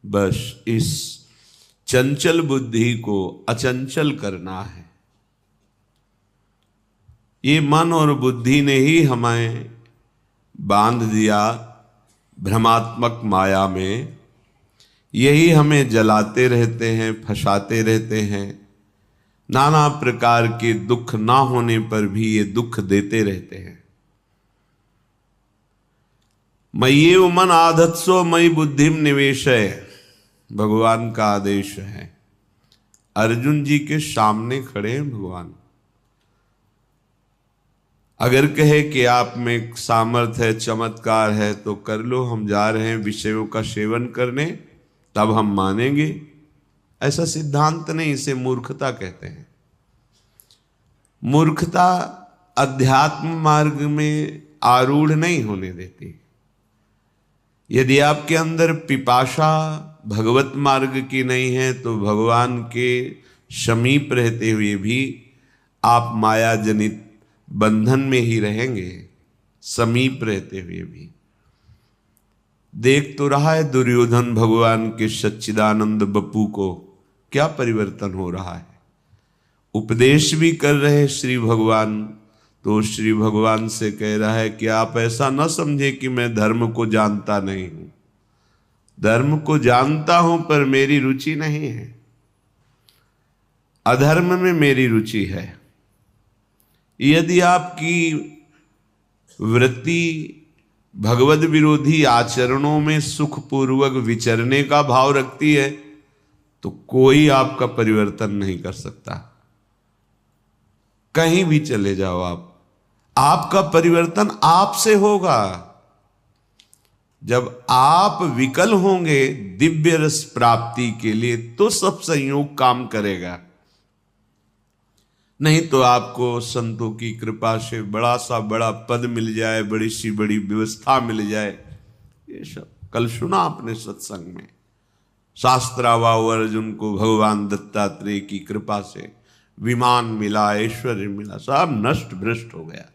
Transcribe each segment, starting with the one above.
बस इस चंचल बुद्धि को अचंचल करना है। ये मन और बुद्धि ने ही हमें बांध दिया भ्रमात्मक माया में। यही हमें जलाते रहते हैं, फंसाते रहते हैं। नाना प्रकार के दुख ना होने पर भी ये दुख देते रहते हैं। मय्येव मन आधत्सो मयि बुद्धिम निवेशय, भगवान का आदेश है। अर्जुन जी के सामने खड़े हैं भगवान। अगर कहे कि आप में सामर्थ्य है, चमत्कार है, तो कर लो, हम जा रहे हैं विषयों का सेवन करने, तब हम मानेंगे। ऐसा सिद्धांत नहीं, इसे मूर्खता कहते हैं। मूर्खता अध्यात्म मार्ग में आरूढ़ नहीं होने देती। यदि आपके अंदर पिपाशा भगवत मार्ग की नहीं है तो भगवान के समीप रहते हुए भी आप माया जनित बंधन में ही रहेंगे, समीप रहते हुए भी। देख तो रहा है दुर्योधन भगवान के सच्चिदानंद बप्पू को क्या परिवर्तन हो रहा है। उपदेश भी कर रहे श्री भगवान, तो श्री भगवान से कह रहा है कि आप ऐसा न समझे कि मैं धर्म को जानता नहीं हूं। धर्म को जानता हूं पर मेरी रुचि नहीं है, अधर्म में मेरी रुचि है। यदि आपकी वृत्ति भगवद विरोधी आचरणों में सुखपूर्वक विचरने का भाव रखती है तो कोई आपका परिवर्तन नहीं कर सकता। कहीं भी चले जाओ आप, आपका परिवर्तन आपसे होगा। जब आप विकल होंगे दिव्य रस प्राप्ति के लिए तो सब संयोग काम करेगा। नहीं तो आपको संतों की कृपा से बड़ा सा बड़ा पद मिल जाए, बड़ी सी बड़ी व्यवस्था मिल जाए, ये सब कल सुना आपने सत्संग में। शास्त्रावाव अर्जुन को भगवान दत्तात्रेय की कृपा से विमान मिला, ऐश्वर्य मिला, सब नष्ट भ्रष्ट हो गया।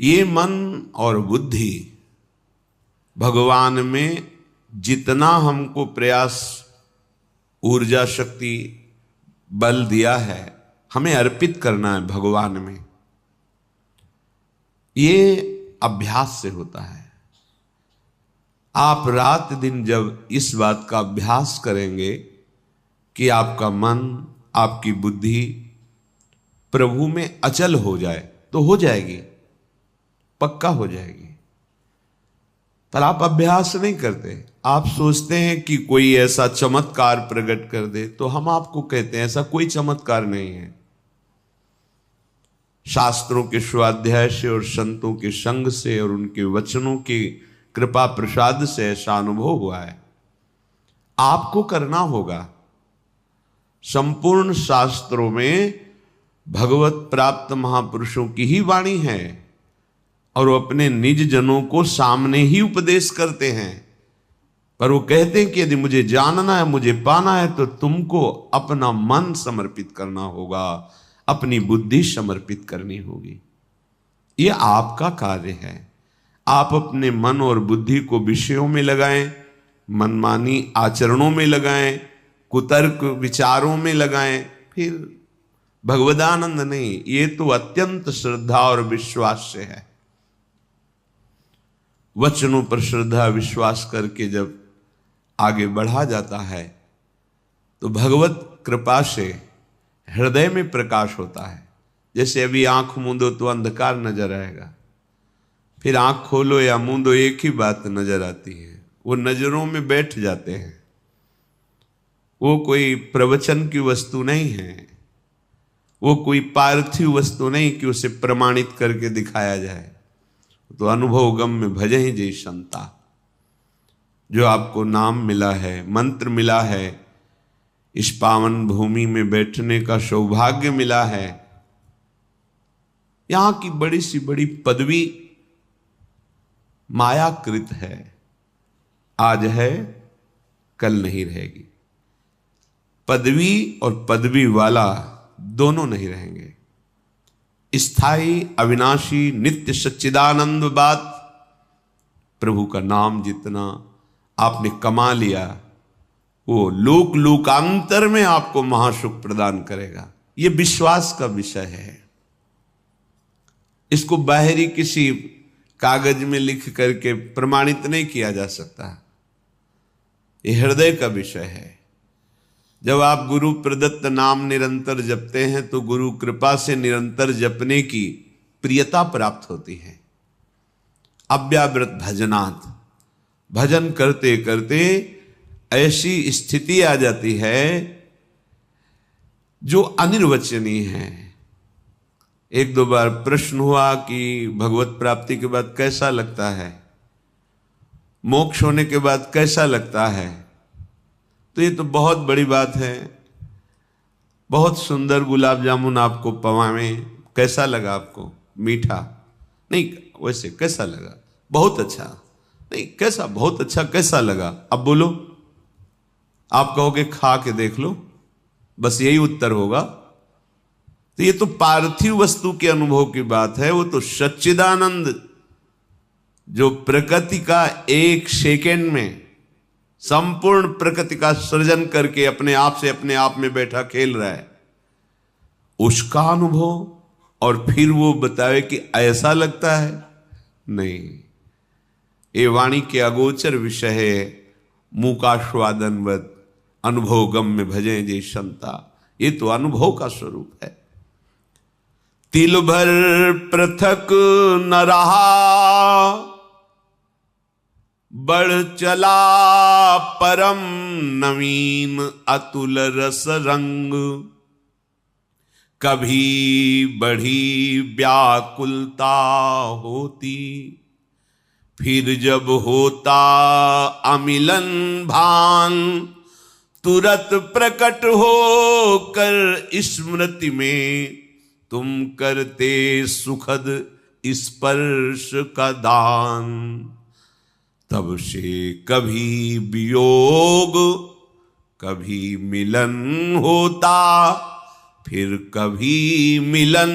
ये मन और बुद्धि भगवान में जितना हमको प्रयास, ऊर्जा, शक्ति, बल दिया है, हमें अर्पित करना है भगवान में। ये अभ्यास से होता है। आप रात दिन जब इस बात का अभ्यास करेंगे कि आपका मन, आपकी बुद्धि प्रभु में अचल हो जाए, तो हो जाएगी, पक्का हो जाएगी। पर आप अभ्यास नहीं करते। आप सोचते हैं कि कोई ऐसा चमत्कार प्रकट कर दे, तो हम आपको कहते हैं ऐसा कोई चमत्कार नहीं है। शास्त्रों के स्वाध्याय से और संतों के संग से और उनके वचनों की कृपा प्रसाद से ऐसा अनुभव हुआ है। आपको करना होगा। संपूर्ण शास्त्रों में भगवत प्राप्त महापुरुषों की ही वाणी है और वो अपने निज जनों को सामने ही उपदेश करते हैं। पर वो कहते हैं कि यदि मुझे जानना है, मुझे पाना है, तो तुमको अपना मन समर्पित करना होगा, अपनी बुद्धि समर्पित करनी होगी। ये आपका कार्य है। आप अपने मन और बुद्धि को विषयों में लगाएं, मनमानी आचरणों में लगाएं, कुतर्क विचारों में लगाएं, फिर भगवदानंद नहीं। ये तो अत्यंत श्रद्धा और विश्वास से है। वचनों पर श्रद्धा विश्वास करके जब आगे बढ़ा जाता है तो भगवत कृपा से हृदय में प्रकाश होता है। जैसे अभी आंख मूंदो तो अंधकार नजर आएगा, फिर आंख खोलो या मूंदो एक ही बात नजर आती है। वो नजरों में बैठ जाते हैं। वो कोई प्रवचन की वस्तु नहीं है, वो कोई पार्थिव वस्तु नहीं कि उसे प्रमाणित करके दिखाया जाए। तो अनुभव गम में भजे ही जय संता। जो आपको नाम मिला है, मंत्र मिला है, इस पावन भूमि में बैठने का सौभाग्य मिला है, यहां की बड़ी सी बड़ी पदवी मायाकृत है। आज है, कल नहीं रहेगी। पदवी और पदवी वाला दोनों नहीं रहेंगे। स्थायी, अविनाशी, नित्य सच्चिदानंद बात प्रभु का नाम जितना, आपने कमा लिया, वो लोक लोकांतर में आपको महासुख प्रदान करेगा। ये विश्वास का विषय है। इसको बाहरी किसी कागज में लिख करके प्रमाणित नहीं किया जा सकता। ये हृदय का विषय है। जब आप गुरु प्रदत्त नाम निरंतर जपते हैं तो गुरु कृपा से निरंतर जपने की प्रियता प्राप्त होती है। अव्यावृत भजनात्, भजन करते करते ऐसी स्थिति आ जाती है जो अनिर्वचनीय है। एक दो बार प्रश्न हुआ कि भगवत प्राप्ति के बाद कैसा लगता है, मोक्ष होने के बाद कैसा लगता है। तो ये तो बहुत बड़ी बात है। बहुत सुंदर गुलाब जामुन आपको पवावें, कैसा लगा आपको? मीठा नहीं, वैसे कैसा लगा? बहुत अच्छा नहीं, कैसा? बहुत अच्छा कैसा लगा? अब बोलो, आप कहोगे खा के देख लो, बस यही उत्तर होगा। तो ये तो पार्थिव वस्तु के अनुभव की बात है। वो तो सच्चिदानंद जो प्रकृति का एक सेकेंड में संपूर्ण प्रकृति का सृजन करके अपने आप से अपने आप में बैठा खेल रहा है, उसका अनुभव। और फिर वो बतावे कि ऐसा लगता है, नहीं। ये वाणी के अगोचर विषय है। मूकास्वादनवत अनुभव गम में भजे जे संता। ये तो अनुभव का स्वरूप है। तिल भर पृथक न रहा, बढ़ चला परम नवीन अतुल रस रंग। कभी बढ़ी व्याकुलता होती, फिर जब होता अमिलन भान। तुरत प्रकट हो कर स्मृति में तुम करते सुखद स्पर्श का दान। तब से कभी वियोग कभी मिलन होता, फिर कभी मिलन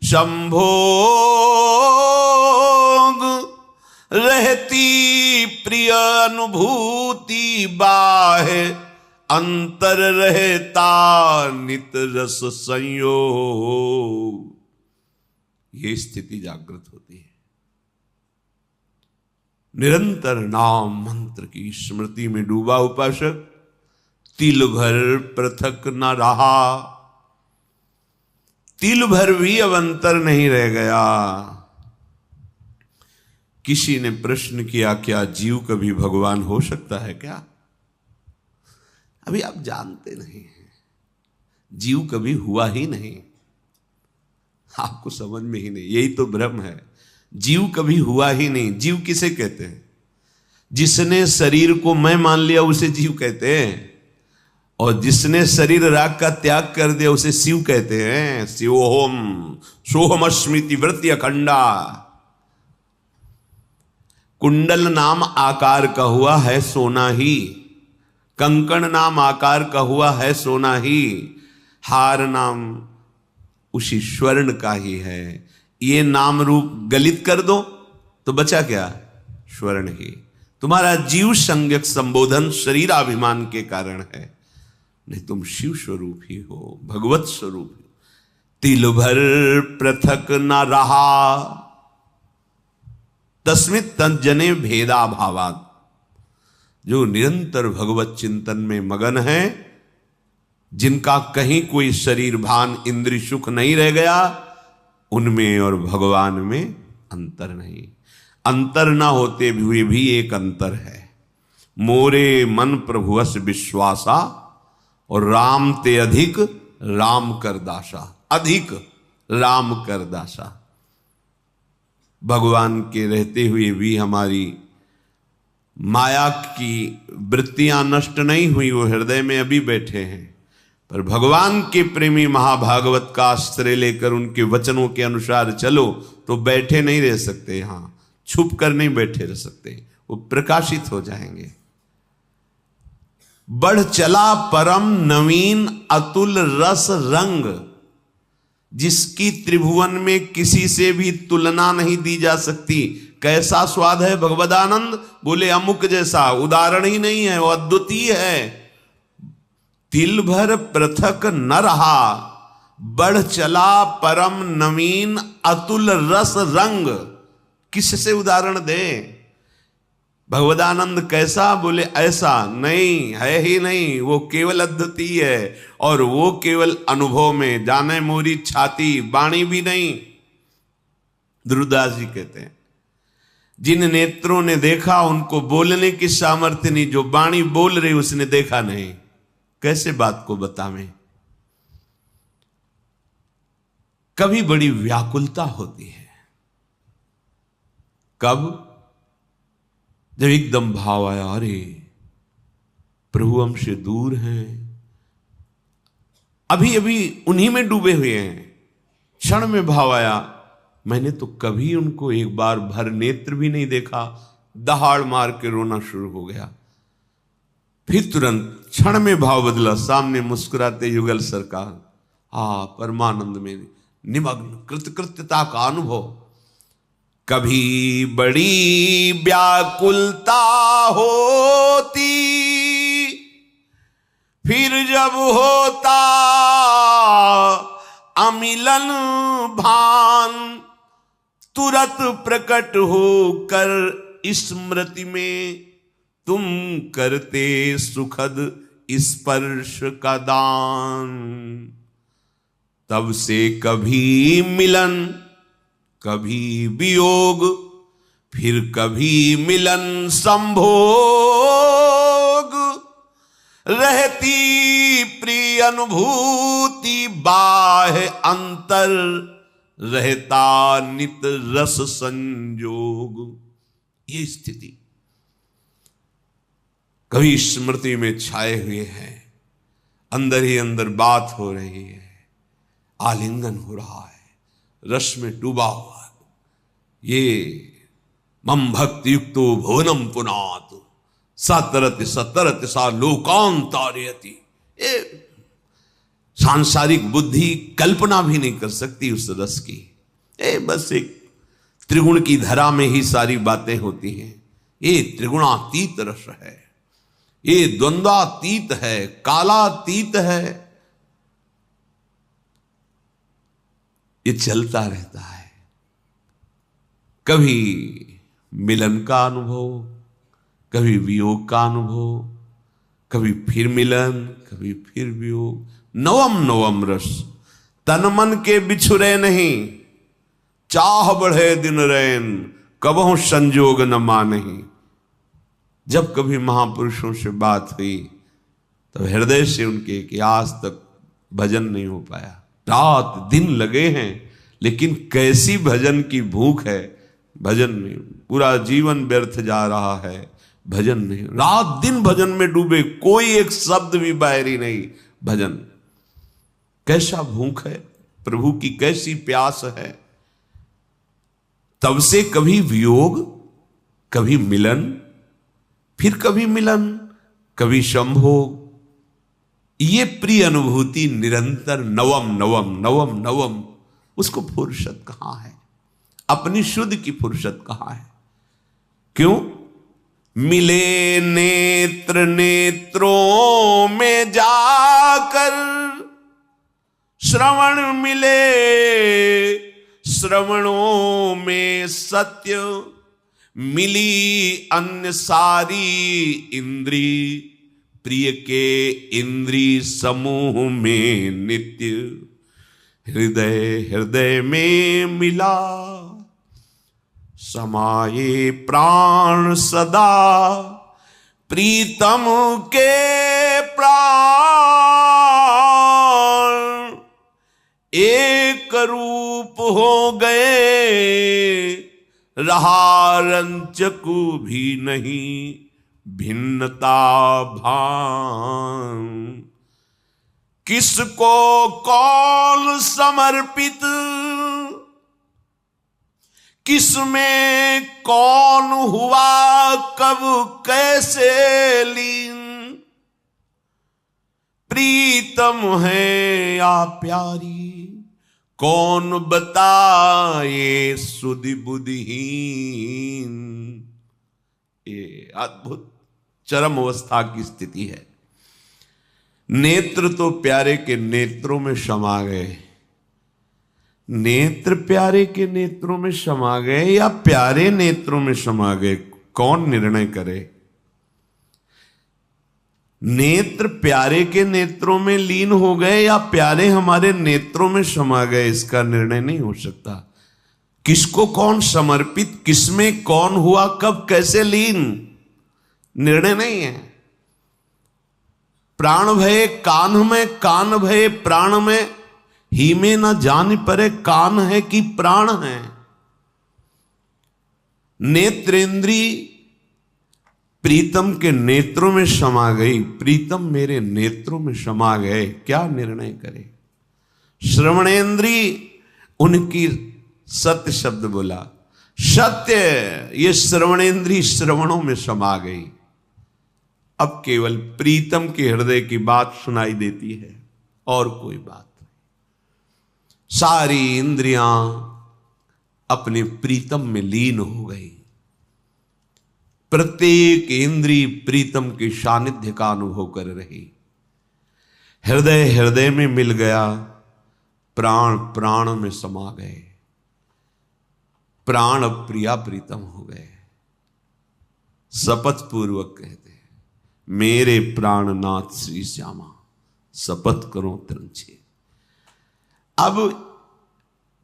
संभोग। रहती प्रिय अनुभूति बाहे, अंतर रहता नित रस संयोग। ये स्थिति जागृत होती है। निरंतर नाम मंत्र की स्मृति में डूबा उपासक तिल भर पृथक न रहा। तिल भर भी अब अंतर नहीं रह गया। किसी ने प्रश्न किया, क्या जीव कभी भगवान हो सकता है क्या? अभी आप जानते नहीं हैं, जीव कभी हुआ ही नहीं। आपको समझ में ही नहीं, यही तो भ्रम है। जीव कभी हुआ ही नहीं। जीव किसे कहते हैं? जिसने शरीर को मैं मान लिया उसे जीव कहते हैं, और जिसने शरीर राग का त्याग कर दिया उसे शिव कहते हैं। शिवोहम सोहम स्मृति वृत्ति अखंडा। कुंडल नाम आकार का हुआ है सोना ही, कंकण नाम आकार का हुआ है सोना ही, हार नाम उसी स्वर्ण का ही है। ये नाम रूप गलित कर दो तो बचा क्या? स्वर्ण ही। तुम्हारा जीव संज्ञक संबोधन शरीराभिमान के कारण है, नहीं तुम शिव स्वरूप ही हो, भगवत स्वरूप ही। तिल भर पृथक न रहा, तस्मित तज्जने भेदा भावात। जो निरंतर भगवत चिंतन में मगन है, जिनका कहीं कोई शरीर भान इंद्रिय सुख नहीं रह गया, उनमें और भगवान में अंतर नहीं। अंतर ना होते हुए भी एक अंतर है। मोरे मन प्रभुवस विश्वासा, और राम ते अधिक राम कर दासा। अधिक राम कर दासा। भगवान के रहते हुए भी हमारी माया की वृत्तियां नष्ट नहीं हुई, वो हृदय में अभी बैठे हैं। पर भगवान के प्रेमी महाभागवत का आश्रय लेकर उनके वचनों के अनुसार चलो तो बैठे नहीं रह सकते। यहां छुप कर नहीं बैठे रह सकते, वो प्रकाशित हो जाएंगे। बढ़ चला परम नवीन अतुल रस रंग, जिसकी त्रिभुवन में किसी से भी तुलना नहीं दी जा सकती, कैसा स्वाद है भगवदानंद? बोले अमुक जैसा, उदाहरण ही नहीं है, वो अद्वितीय है। तिल भर पृथक न रहा, बढ़ चला परम नवीन अतुल रस रंग। किससे उदाहरण दे? भगवदानंद कैसा? बोले ऐसा नहीं है ही नहीं, वो केवल अद्वितीय है, और वो केवल अनुभव में, जाने मोरी छाती वाणी भी नहीं। ध्रुवदास जी कहते हैं जिन नेत्रों ने देखा उनको बोलने की सामर्थ्य नहीं, जो वाणी बोल रही उसने देखा नहीं, कैसे बात को बतावें? कभी बड़ी व्याकुलता होती है, कब? जब एकदम भाव आया, अरे प्रभु हमसे दूर हैं, अभी अभी उन्हीं में डूबे हुए हैं। क्षण में भाव आया, मैंने तो कभी उनको एक बार भर नेत्र भी नहीं देखा। दहाड़ मार के रोना शुरू हो गया। फिर तुरंत क्षण में भाव बदला, सामने मुस्कुराते युगल सरकार, परमानंद में निमग्न कृतकृत्यता का अनुभव। कभी बड़ी व्याकुलता होती, फिर जब होता अमिलन भान, तुरत प्रकट होकर स्मृति में तुम करते सुखद स्पर्श का दान। तब से कभी मिलन, कभी वियोग, फिर कभी मिलन संभोग, रहती प्रिय अनुभूति बाह्य अंतर, रहता नित रस संयोग। ये स्थिति कभी स्मृति में छाए हुए हैं, अंदर ही अंदर बात हो रही है, आलिंगन हो रहा है, रस में डूबा हुआ। ये मम भक्ति युक्तो भुवनम पुनात, सतरति सतरति सा लोकांतारयति। ये सांसारिक बुद्धि कल्पना भी नहीं कर सकती उस रस की। बस एक त्रिगुण की धरा में ही सारी बातें होती हैं। ये त्रिगुणातीत रस है, ये द्वंद्वातीत है, कालातीत है। ये चलता रहता है। कभी मिलन का अनुभव, कभी वियोग का अनुभव, कभी फिर मिलन, कभी फिर वियोग। नवम नवम रस, तन मन के बिछुरे नहीं, चाह बढ़े दिन रैन, कबहु संजोग न मानही। जब कभी महापुरुषों से बात हुई तो हृदय से उनके कि आज तक भजन नहीं हो पाया, रात दिन लगे हैं, लेकिन कैसी भजन की भूख है। भजन में पूरा जीवन व्यर्थ जा रहा है, भजन नहीं, रात दिन भजन में डूबे, कोई एक शब्द भी बाहरी नहीं। भजन कैसा भूख है, प्रभु की कैसी प्यास है। तब से कभी वियोग, कभी मिलन, फिर कभी मिलन, कभी संभोग। ये प्रिय अनुभूति निरंतर नवम नवम नवम नवम। उसको फुर्सत कहां है? अपनी शुद्ध की फुर्सत कहां है? क्यों? मिले नेत्र नेत्रों में जाकर, श्रवण मिले श्रवणों में सत्य, मिली अन्य सारी इंद्री, प्रिय के इंद्री समूह में नित्य। हृदय हृदय में मिला, समाये प्राण सदा, प्रीतम के प्राण एक रूप हो गए, रहा रंचकु भी नहीं भिन्नता भान। किसको कौन समर्पित, किसमें कौन हुआ कब कैसे लीन, प्रीतम है या प्यारी कौन बताए सुधि बुद्धिहीन। ये अद्भुत चरम अवस्था की स्थिति है। नेत्र तो प्यारे के नेत्रों में समा गए, नेत्र प्यारे के नेत्रों में समा गए या प्यारे नेत्रों में समा गए, कौन निर्णय करे। नेत्र प्यारे के नेत्रों में लीन हो गए या प्यारे हमारे नेत्रों में समा गए, इसका निर्णय नहीं हो सकता। किसको कौन समर्पित, किसमें कौन हुआ, कब कैसे लीन, निर्णय नहीं है। प्राण भये कान में, कान भये प्राण में, ही में न जान परे कान है कि प्राण है। नेत्रेंद्री प्रीतम के नेत्रों में समा गई, प्रीतम मेरे नेत्रों में समा गए, क्या निर्णय करे। श्रवणेंद्री उनकी सत्य शब्द बोला, सत्य, ये श्रवणेंद्री श्रवणों में समा गई। अब केवल प्रीतम के हृदय की बात सुनाई देती है और कोई बात नहीं। सारी इंद्रियां अपने प्रीतम में लीन हो गई। प्रत्येक इंद्री प्रीतम के सानिध्य का अनुभव कर रही। हृदय हृदय में मिल गया, प्राण प्राण में समा गए, प्राण प्रिया प्रीतम हो गए। शपथ पूर्वक कहते, मेरे प्राणनाथ श्री श्यामा शपथ करो तिरछे। अब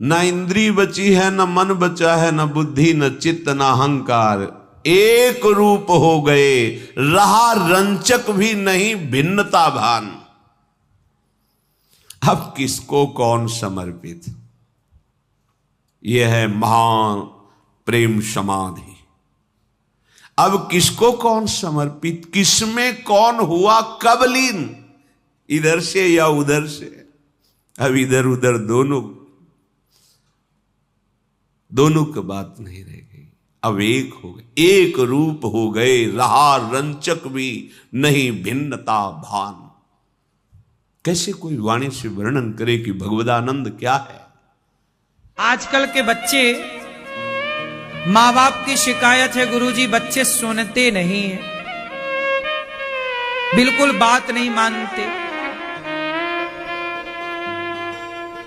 न इंद्री बची है, न मन बचा है, न बुद्धि, न चित्त, न अहंकार, एक रूप हो गए, रहा रंचक भी नहीं भिन्नता भान। अब किसको कौन समर्पित, यह है महान प्रेम समाधि। अब किसको कौन समर्पित, किसमें कौन हुआ, कब लीन, इधर से या उधर से। अब इधर उधर दोनों की बात नहीं रह गई। अब एक हो गए, एक रूप हो गए, रहा रंचक भी नहीं भिन्नता भान। कैसे कोई वाणी से वर्णन करे कि भगवदानंद क्या है। आजकल के बच्चे, माँ बाप की शिकायत है, गुरुजी बच्चे सुनते नहीं हैं, बिल्कुल बात नहीं मानते।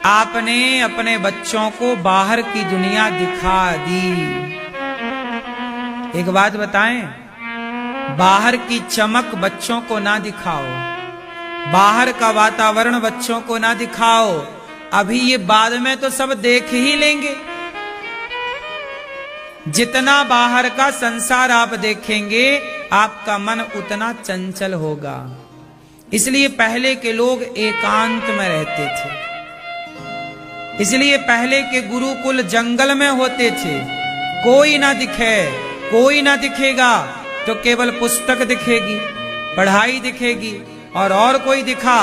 आपने अपने बच्चों को बाहर की दुनिया दिखा दी। एक बात बताएं, बाहर की चमक बच्चों को ना दिखाओ, बाहर का वातावरण बच्चों को ना दिखाओ। अभी ये बाद में तो सब देख ही लेंगे। जितना बाहर का संसार आप देखेंगे, आपका मन उतना चंचल होगा। इसलिए पहले के लोग एकांत में रहते थे, इसलिए पहले के गुरुकुल जंगल में होते थे। कोई ना दिखे, कोई ना दिखेगा तो केवल पुस्तक दिखेगी, पढ़ाई दिखेगी, और कोई दिखा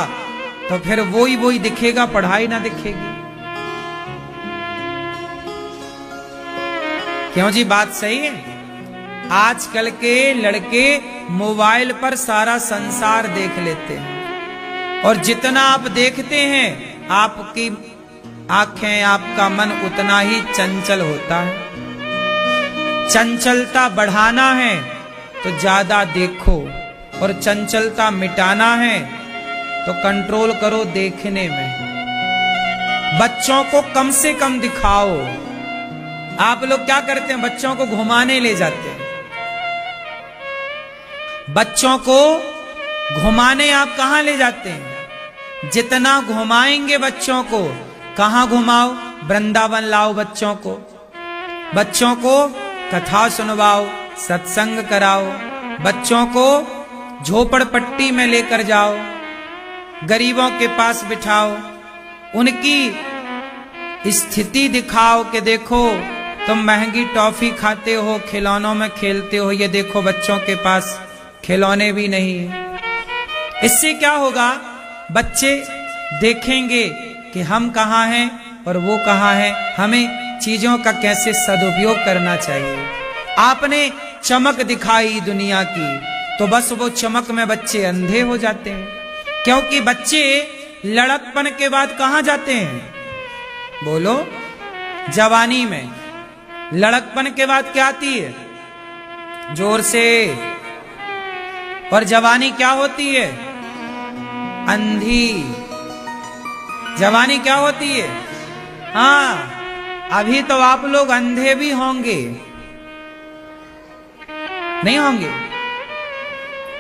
तो फिर वही दिखेगा, पढ़ाई ना दिखेगी। क्यों जी, बात सही है। आजकल के लड़के मोबाइल पर सारा संसार देख लेते हैं, और जितना आप देखते हैं, आपकी आंखें, आपका मन उतना ही चंचल होता है। चंचलता बढ़ाना है तो ज्यादा देखो, और चंचलता मिटाना है तो कंट्रोल करो देखने में। बच्चों को कम से कम दिखाओ। आप लोग क्या करते हैं, बच्चों को घुमाने ले जाते हैं। बच्चों को घुमाने आप कहां ले जाते हैं? जितना घुमाएंगे बच्चों को, कहां घुमाओ? वृंदावन लाओ बच्चों को, बच्चों को कथा सुनवाओ, सत्संग कराओ, बच्चों को झोपड़पट्टी में लेकर जाओ, गरीबों के पास बिठाओ, उनकी स्थिति दिखाओ कि देखो तुम महंगी टॉफी खाते हो, खिलौनों में खेलते हो, ये देखो बच्चों के पास खिलौने भी नहीं है। इससे क्या होगा, बच्चे देखेंगे कि हम कहाँ हैं और वो कहाँ है, हमें चीजों का कैसे सदुपयोग करना चाहिए। आपने चमक दिखाई दुनिया की, तो बस वो चमक में बच्चे अंधे हो जाते हैं। क्योंकि बच्चे लड़कपन के बाद कहां जाते हैं? बोलो, जवानी में। लड़कपन के बाद क्या आती है? जोर से। और जवानी क्या होती है? अंधी। जवानी क्या होती है? हाँ, अभी तो आप लोग अंधे भी होंगे, नहीं होंगे?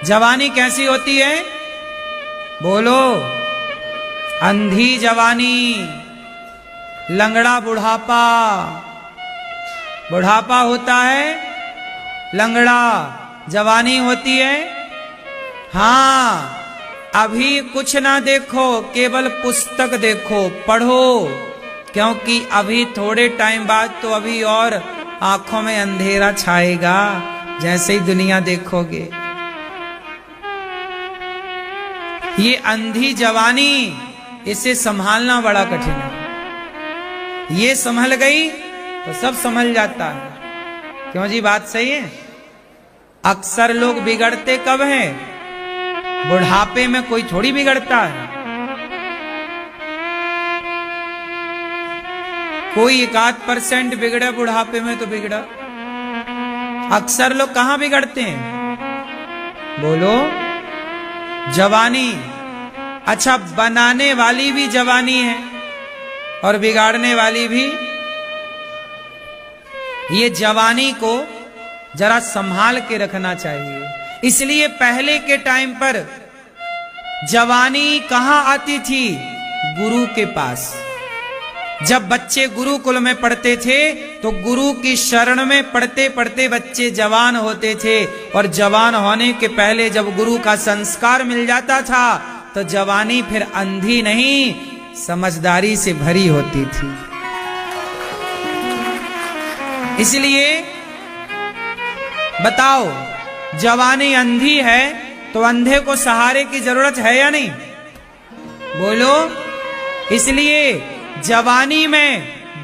जवानी कैसी होती है? बोलो, अंधी जवानी, लंगड़ा बुढ़ापा। बुढ़ापा होता है, लंगड़ा जवानी होती है। हाँ, अभी कुछ ना देखो, केवल पुस्तक देखो, पढ़ो, क्योंकि अभी थोड़े टाइम बाद तो अभी और आंखों में अंधेरा छाएगा जैसे ही दुनिया देखोगे। ये अंधी जवानी, इसे संभालना बड़ा कठिन है। ये संभल गई तो सब संभल जाता है। क्यों जी, बात सही है? अक्सर लोग बिगड़ते कब हैं? बुढ़ापे में कोई थोड़ी बिगड़ता है। कोई 1-8% बिगड़े बुढ़ापे में तो बिगड़ा। अक्सर लोग कहां बिगड़ते हैं? बोलो, जवानी। अच्छा, बनाने वाली भी जवानी है और बिगाड़ने वाली भी। ये जवानी को जरा संभाल के रखना चाहिए। इसलिए पहले के टाइम पर जवानी कहां आती थी? गुरु के पास। जब बच्चे गुरुकुल में पढ़ते थे तो गुरु की शरण में पढ़ते पढ़ते बच्चे जवान होते थे, और जवान होने के पहले जब गुरु का संस्कार मिल जाता था तो जवानी फिर अंधी नहीं, समझदारी से भरी होती थी। इसलिए बताओ, जवानी अंधी है तो अंधे को सहारे की जरूरत है या नहीं? बोलो, इसलिए जवानी में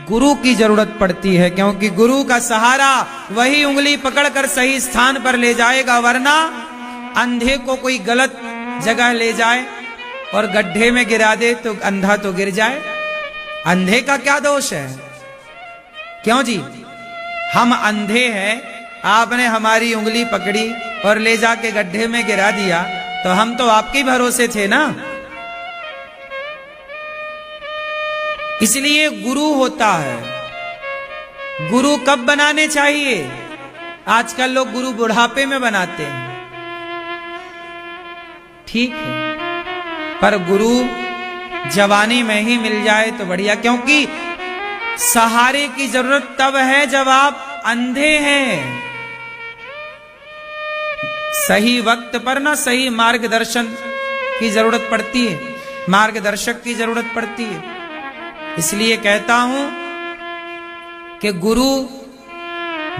गुरु की जरूरत पड़ती है, क्योंकि गुरु का सहारा वही उंगली पकड़कर सही स्थान पर ले जाएगा, वरना अंधे को कोई गलत जगह ले जाए और गड्ढे में गिरा दे तो अंधा तो गिर जाए। अंधे का क्या दोष है? क्यों जी, हम अंधे हैं, आपने हमारी उंगली पकड़ी और ले जाके गड्ढे में गिरा दिया तो हम तो आपके भरोसे थे ना। इसलिए गुरु होता है। गुरु कब बनाने चाहिए? आजकल लोग गुरु बुढ़ापे में बनाते हैं, ठीक है, पर गुरु जवानी में ही मिल जाए तो बढ़िया, क्योंकि सहारे की जरूरत तब है जब आप अंधे हैं। सही वक्त पर ना सही मार्गदर्शन की जरूरत पड़ती है, मार्गदर्शक की जरूरत पड़ती है। इसलिए कहता हूं कि गुरु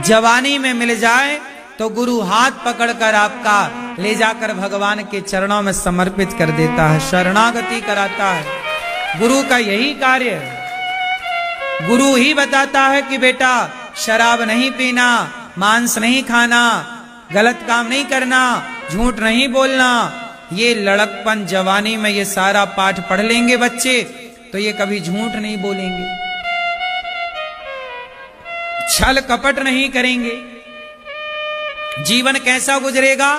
जवानी में मिल जाए तो गुरु हाथ पकड़कर आपका ले जाकर भगवान के चरणों में समर्पित कर देता है, शरणागति कराता है। गुरु का यही कार्य है। गुरु ही बताता है कि बेटा शराब नहीं पीना, मांस नहीं खाना, गलत काम नहीं करना, झूठ नहीं बोलना। ये लड़कपन जवानी में ये सारा पाठ पढ़ लेंगे बच्चे तो ये कभी झूठ नहीं बोलेंगे, छल कपट नहीं करेंगे। जीवन कैसा गुजरेगा?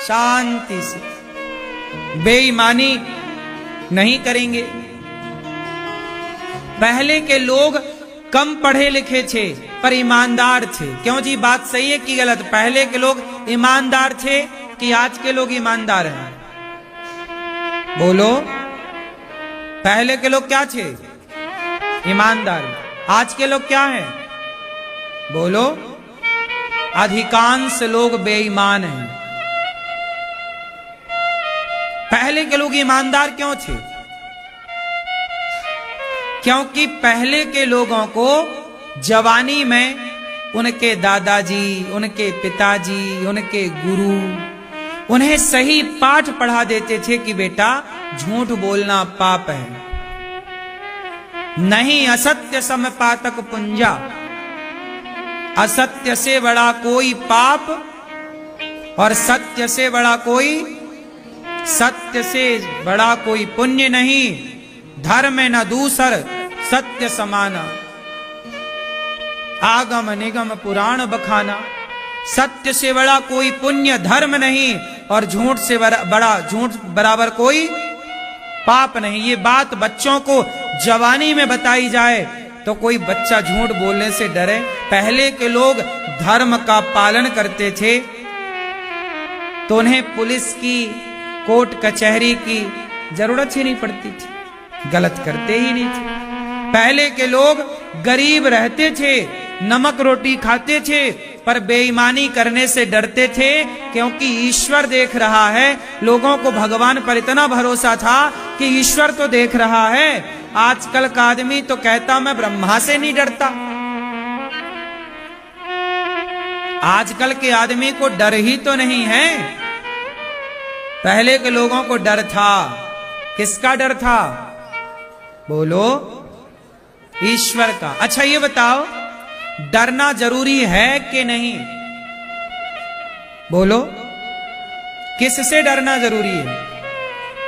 शांति से, बेईमानी नहीं करेंगे। पहले के लोग कम पढ़े लिखे थे पर ईमानदार थे। क्यों जी, बात सही है कि गलत? पहले के लोग ईमानदार थे कि आज के लोग ईमानदार हैं? बोलो, पहले के लोग क्या थे? ईमानदार। आज के लोग क्या हैं? बोलो, अधिकांश लोग बेईमान हैं। पहले के लोग ईमानदार क्यों थे? क्योंकि पहले के लोगों को जवानी में उनके दादाजी, उनके पिताजी, उनके गुरु उन्हें सही पाठ पढ़ा देते थे कि बेटा झूठ बोलना पाप है, नहीं असत्य सम पातक पुंजा, असत्य से बड़ा कोई पाप और सत्य से बड़ा कोई पुण्य नहीं। धर्म न दूसर सत्य समाना, आगम निगम पुराण बखाना। सत्य से बड़ा कोई पुण्य धर्म नहीं और झूठ से झूठ बराबर कोई पाप नहीं। ये बात बच्चों को जवानी में बताई जाए तो कोई बच्चा झूठ बोलने से डरे। पहले के लोग धर्म का पालन करते थे तो उन्हें पुलिस की, कोर्ट कचहरी की जरूरत ही नहीं पड़ती थी, गलत करते ही नहीं थे। पहले के लोग गरीब रहते थे, नमक रोटी खाते थे, पर बेईमानी करने से डरते थे क्योंकि ईश्वर देख रहा है। लोगों को भगवान पर इतना भरोसा था कि ईश्वर तो देख रहा है। आजकल का आदमी तो कहता मैं ब्रह्मा से नहीं डरता। आजकल के आदमी को डर ही तो नहीं है। पहले के लोगों को डर था। किसका डर था? बोलो, ईश्वर का। अच्छा ये बताओ, डरना जरूरी है कि नहीं? बोलो, किससे डरना जरूरी है?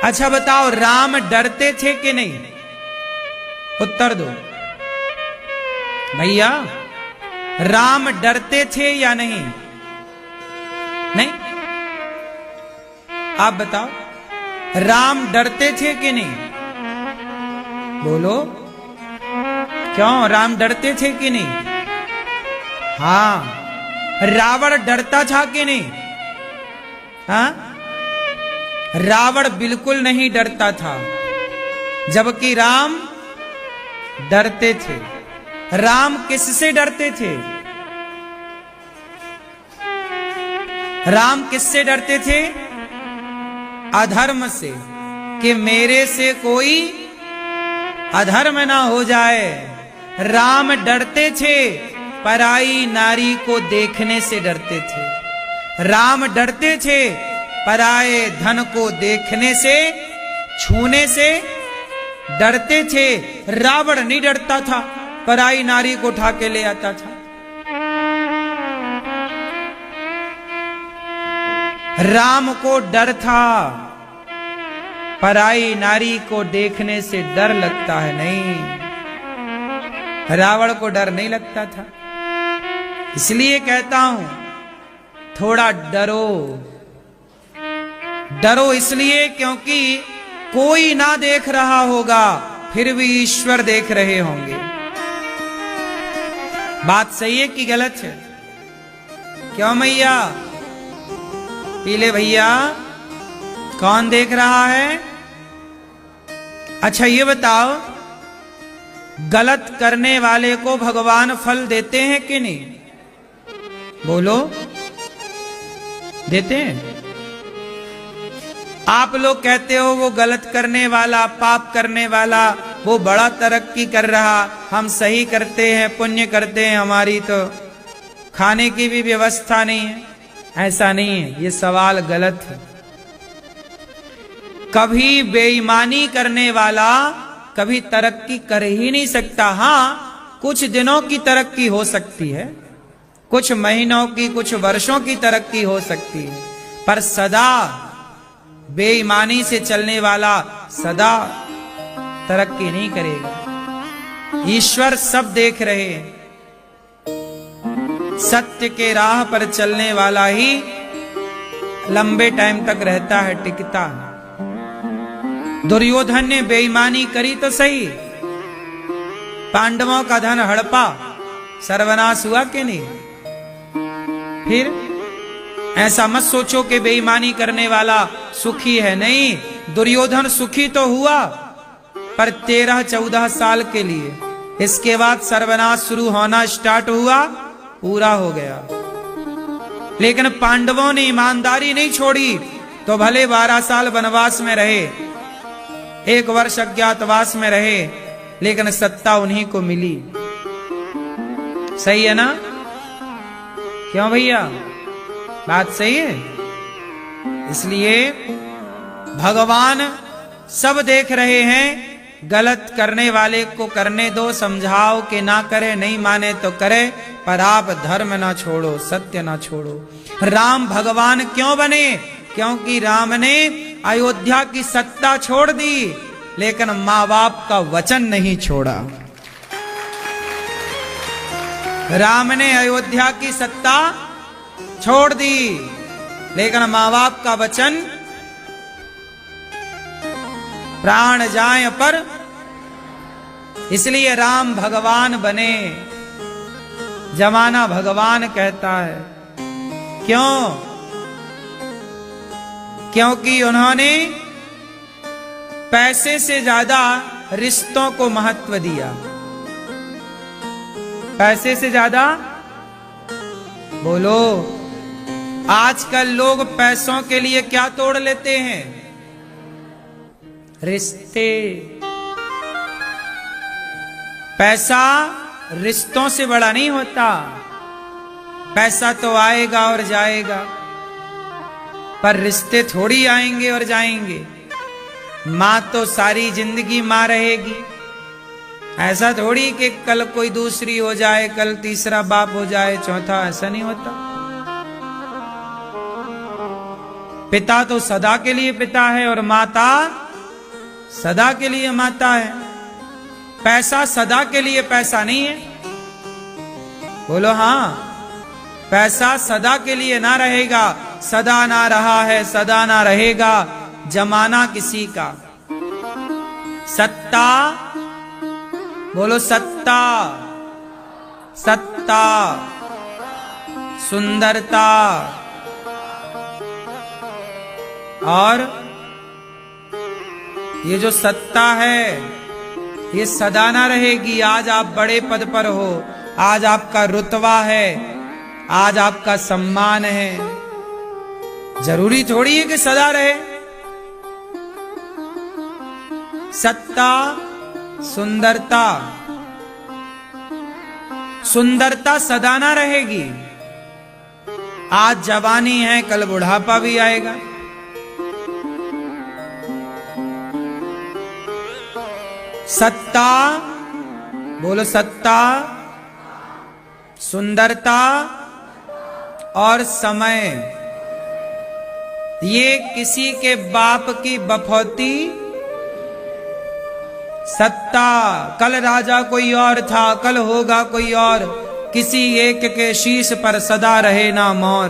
अच्छा बताओ, राम डरते थे कि नहीं? उत्तर दो भैया, राम डरते थे या नहीं? नहीं? आप बताओ, राम डरते थे कि नहीं? बोलो, क्यों राम डरते थे कि नहीं? हाँ। रावण डरता था कि नहीं? हाँ, रावण बिल्कुल नहीं डरता था, जबकि राम डरते थे। राम किससे डरते थे? राम किससे डरते थे? अधर्म से, कि मेरे से कोई अधर्म ना हो जाए। राम डरते थे, पराई नारी को देखने से डरते थे। राम डरते थे, पराए धन को देखने से, छूने से डरते थे। रावण नहीं डरता था, पराई नारी को उठा के ले आता था। राम को डर था, पराई नारी को देखने से डर लगता है नहीं, रावण को डर नहीं लगता था। इसलिए कहता हूं, थोड़ा डरो। डरो इसलिए क्योंकि कोई ना देख रहा होगा, फिर भी ईश्वर देख रहे होंगे। बात सही है कि गलत है? क्यों मैया? पीले भैया, कौन देख रहा है? अच्छा ये बताओ, गलत करने वाले को भगवान फल देते हैं कि नहीं? बोलो, देते हैं? आप लोग कहते हो वो गलत करने वाला, पाप करने वाला, वो बड़ा तरक्की कर रहा, हम सही करते हैं, पुण्य करते हैं, हमारी तो खाने की भी व्यवस्था नहीं है। ऐसा नहीं है, ये सवाल गलत है। कभी बेईमानी करने वाला कभी तरक्की कर ही नहीं सकता। हाँ, कुछ दिनों की तरक्की हो सकती है, कुछ महीनों की, कुछ वर्षों की तरक्की हो सकती है, पर सदा बेईमानी से चलने वाला सदा तरक्की नहीं करेगा। ईश्वर सब देख रहे हैं। सत्य के राह पर चलने वाला ही लंबे टाइम तक रहता है, टिकता है। दुर्योधन ने बेईमानी करी तो सही, पांडवों का धन हड़पा, सर्वनाश हुआ कि नहीं? फिर ऐसा मत सोचो कि बेईमानी करने वाला सुखी है। नहीं, दुर्योधन सुखी तो हुआ, पर 13-14 साल के लिए। इसके बाद सर्वनाश शुरू होना स्टार्ट हुआ, पूरा हो गया। लेकिन पांडवों ने ईमानदारी नहीं छोड़ी, तो भले 12 साल वनवास में रहे, 1 वर्ष अज्ञातवास में रहे, लेकिन सत्ता उन्हीं को मिली। सही है ना? क्यों भैया? बात सही है। इसलिए भगवान सब देख रहे हैं। गलत करने वाले को करने दो, समझाओ कि ना करे, नहीं माने तो करे, पर आप धर्म ना छोड़ो, सत्य ना छोड़ो। राम भगवान क्यों बने? क्योंकि राम ने अयोध्या की सत्ता छोड़ दी, लेकिन माँ बाप का वचन नहीं छोड़ा। राम ने अयोध्या की सत्ता छोड़ दी, लेकिन माँ बाप का वचन प्राण जाए पर, इसलिए राम भगवान बने। जमाना भगवान कहता है। क्यों? क्योंकि उन्होंने पैसे से ज्यादा रिश्तों को महत्व दिया। पैसे से ज्यादा, बोलो, आजकल लोग पैसों के लिए क्या तोड़ लेते हैं? रिश्ते। पैसा रिश्तों से बड़ा नहीं होता। पैसा तो आएगा और जाएगा, पर रिश्ते थोड़ी आएंगे और जाएंगे। माँ तो सारी जिंदगी माँ रहेगी। ऐसा थोड़ी कि कल कोई दूसरी हो जाए, कल तीसरा बाप हो जाए, चौथा, ऐसा नहीं होता। पिता तो सदा के लिए पिता है और माता सदा के लिए माता है। पैसा सदा के लिए पैसा नहीं है। बोलो हाँ, पैसा सदा के लिए ना रहेगा, सदा ना रहा है, सदा ना रहेगा। जमाना किसी का। सत्ता, बोलो सत्ता, सत्ता, सुंदरता और ये जो सत्ता है ये सदा ना रहेगी। आज आप बड़े पद पर हो, आज आपका रुतबा है, आज आपका सम्मान है, जरूरी थोड़ी है कि सदा रहे। सत्ता, सुंदरता, सुंदरता सदा ना रहेगी। आज जवानी है, कल बुढ़ापा भी आएगा। सत्ता, बोलो सत्ता, सुंदरता और समय, ये किसी के बाप की बफौती। सत्ता, कल राजा कोई और था, कल होगा कोई और। किसी एक के शीश पर सदा रहे ना मोर।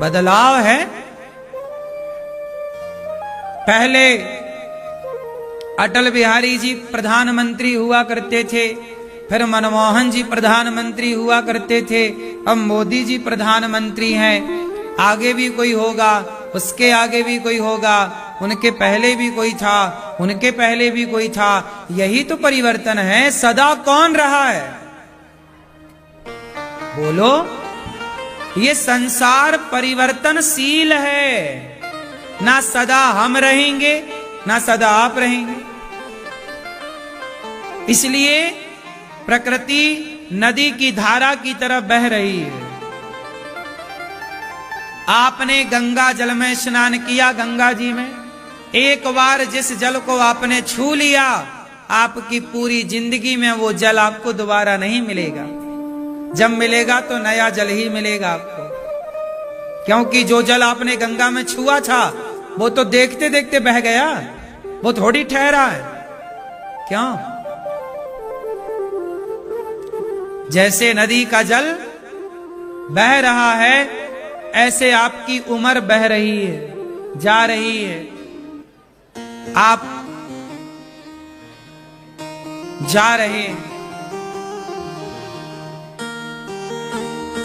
बदलाव है। पहले अटल बिहारी जी प्रधानमंत्री हुआ करते थे, फिर मनमोहन जी प्रधानमंत्री हुआ करते थे, अब मोदी जी प्रधानमंत्री हैं। आगे भी कोई होगा, उसके आगे भी कोई होगा, उनके पहले भी कोई था, उनके पहले भी कोई था। यही तो परिवर्तन है। सदा कौन रहा है? बोलो, ये संसार परिवर्तनशील है। ना सदा हम रहेंगे, ना सदा आप रहेंगे। इसलिए प्रकृति नदी की धारा की तरह बह रही है। आपने गंगा जल में स्नान किया, गंगा जी में एक बार जिस जल को आपने छू लिया, आपकी पूरी जिंदगी में वो जल आपको दोबारा नहीं मिलेगा। जब मिलेगा तो नया जल ही मिलेगा आपको, क्योंकि जो जल आपने गंगा में छुआ था वो तो देखते देखते बह गया, वो थोड़ी ठहरा है। क्यों? जैसे नदी का जल बह रहा है, ऐसे आपकी उम्र बह रही है, जा रही है। आप जा रहे हैं।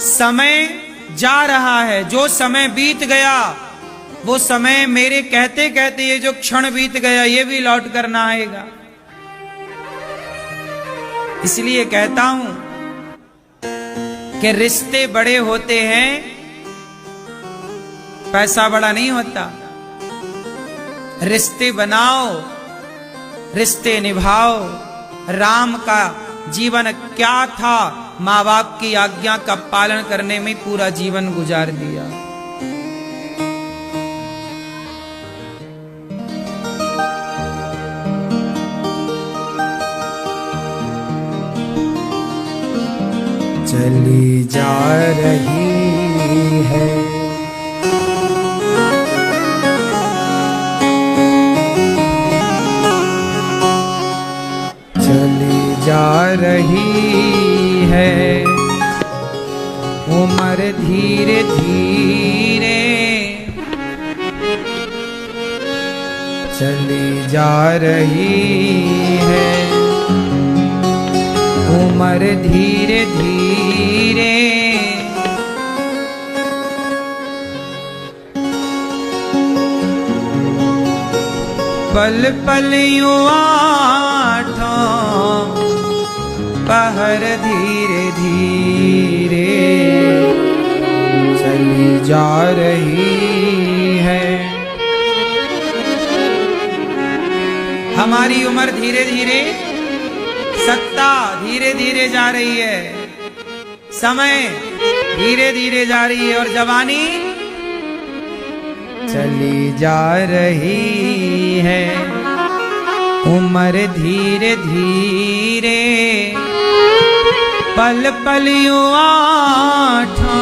समय जा रहा है। जो समय बीत गया, वो समय मेरे कहते कहते ये जो क्षण बीत गया, ये भी लौट कर ना आएगा। इसलिए कहता हूं कि रिश्ते बड़े होते हैं, पैसा बड़ा नहीं होता। रिश्ते बनाओ, रिश्ते निभाओ। राम का जीवन क्या था? माँ बाप की आज्ञा का पालन करने में पूरा जीवन गुजार दिया। चली जा रही है जा रही है उम्र धीरे धीरे चली जा रही है, उम्र धीरे धीरे पल पल यूं आठों पहर धीरे धीरे चली जा रही है। हमारी उम्र धीरे धीरे, सत्ता धीरे धीरे जा रही है, समय धीरे धीरे जा रही है और जवानी चली जा रही है। उम्र धीरे धीरे पल पल यूं आठों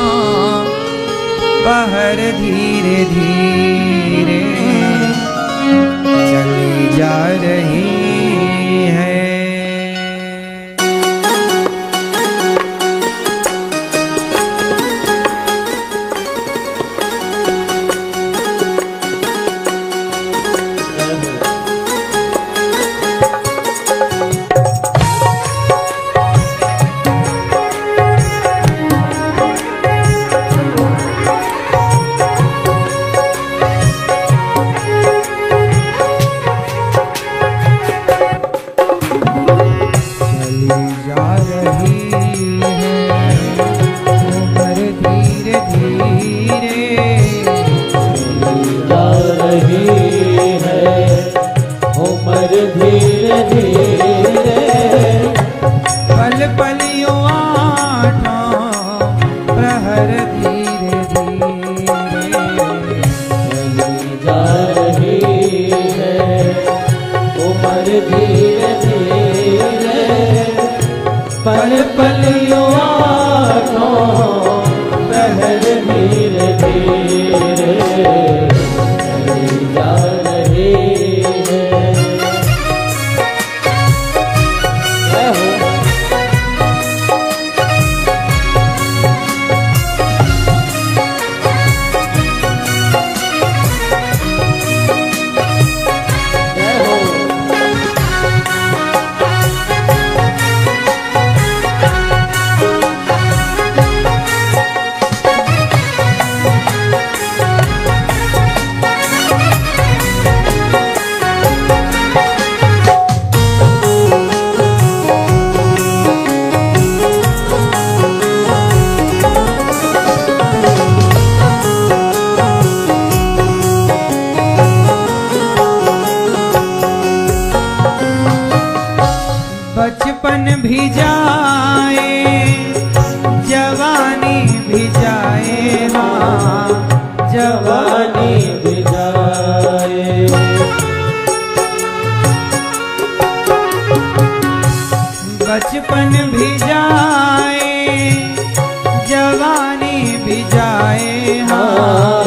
पहर धीरे धीरे चली जा रही है। पल पल यूं आठों पहर धीरे धीरे चली जा रही है। बचपन भी जाए जवानी भी जाए, हाँ जवानी भी जाए। बचपन भी जाए जवानी भी जाए, हाँ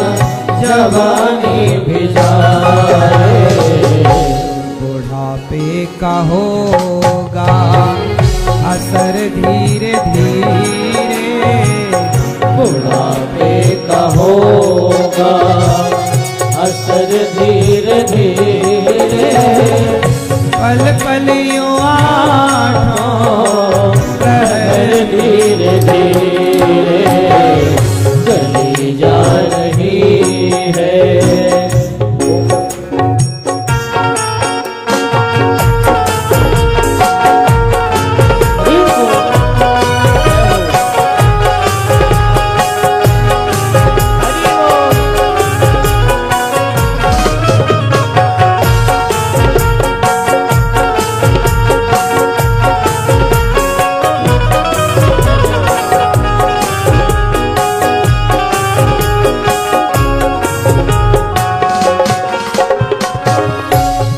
जवानी भी जाए। बुढ़ापे का होगा असर धीरे धीरे, बुढ़ापे का होगा असर धीरे धीरे पल पल यूं आठों पहर धीरे धीरे चली जा रही है।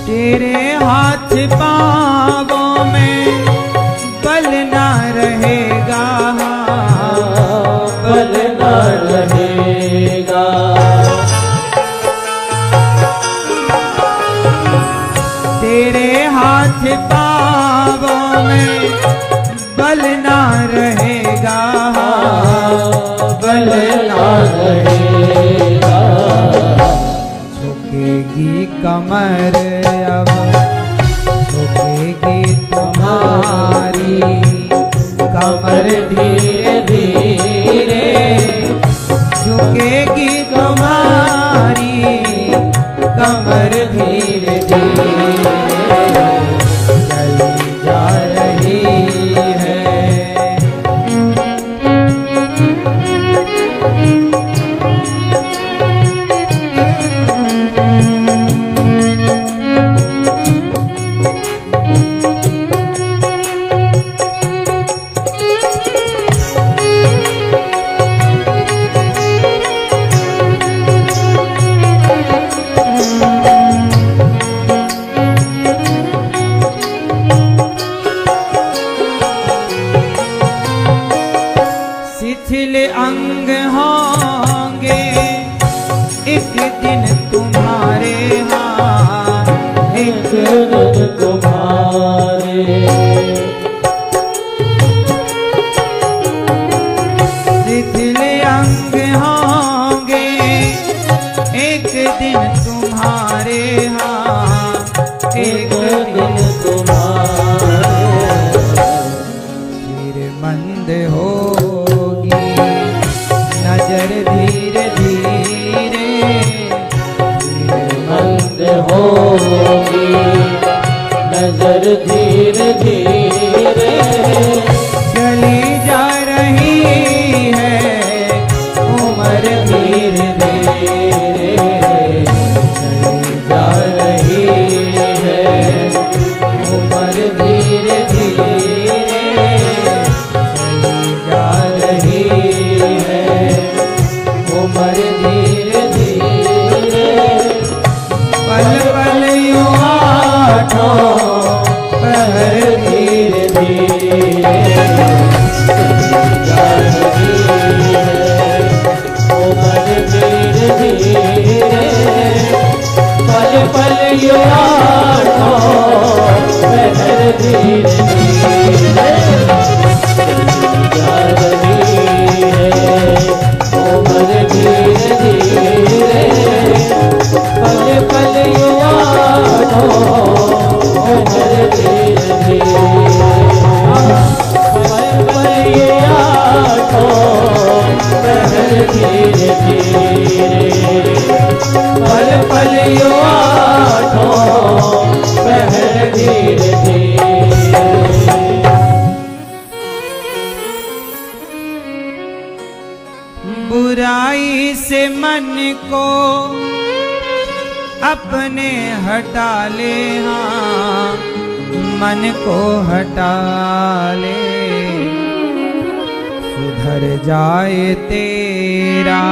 तेरे हाथ पाँवों में बल ना रहेगा, बल ना रहेगा। तेरे हाथ पाँवों में बल ना रहेगा, बल कमर अब झुकेगी तुम्हारी कमर धीरे धीरे झुकेगी तुम्हारी कमर धीरे धीरे चली जा रही है। शिथिल अंग होंगे एक दिन तुम्हारे हाथ एक दिन तुम्हारे शिथिल अंग होंगे एक दिन तुम्हारे हाथ एक दिन तुम्हारे फिर मंद होगी नजर धीरे धीरे मंद होगी नजर धीरे धीरे चली जा रही है उम्र धीरे धीरे चली जा रही है। उम्र धीरे धीरे चली जा रही है। उम्र धीरे धीरे पल पल युवा आठों पहर धीरे धीरे चली जा रही है। उम्र धीरे धीरे पल पल युवा आठों पहर धीरे धीरे चली जा रही है। उम्र धीरे धीरे पल पल युवा पहर धीरे धीरे पल पल युवा पहर धीरे धीरे पल पल युवा पहर धीरे धीरे। बुराई से मन को अपने हटा ले हाँ मन को हटा ले सुधर जाए तेरा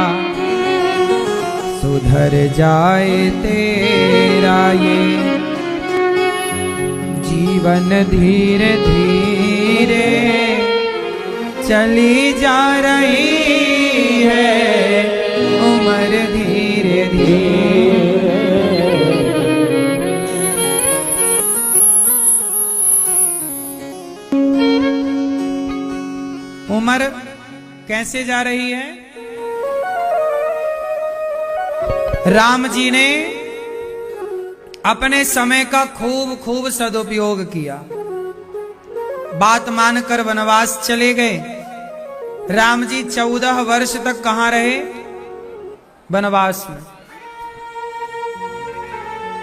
सुधर जाए तेरा ये जीवन धीरे धीरे चली जा रही है उम्र धीरे धीरे। उम्र कैसे जा रही है? राम जी ने अपने समय का खूब खूब सदुपयोग किया। बात मानकर वनवास चले गए। राम जी 14 वर्ष तक कहां रहे? वनवास में।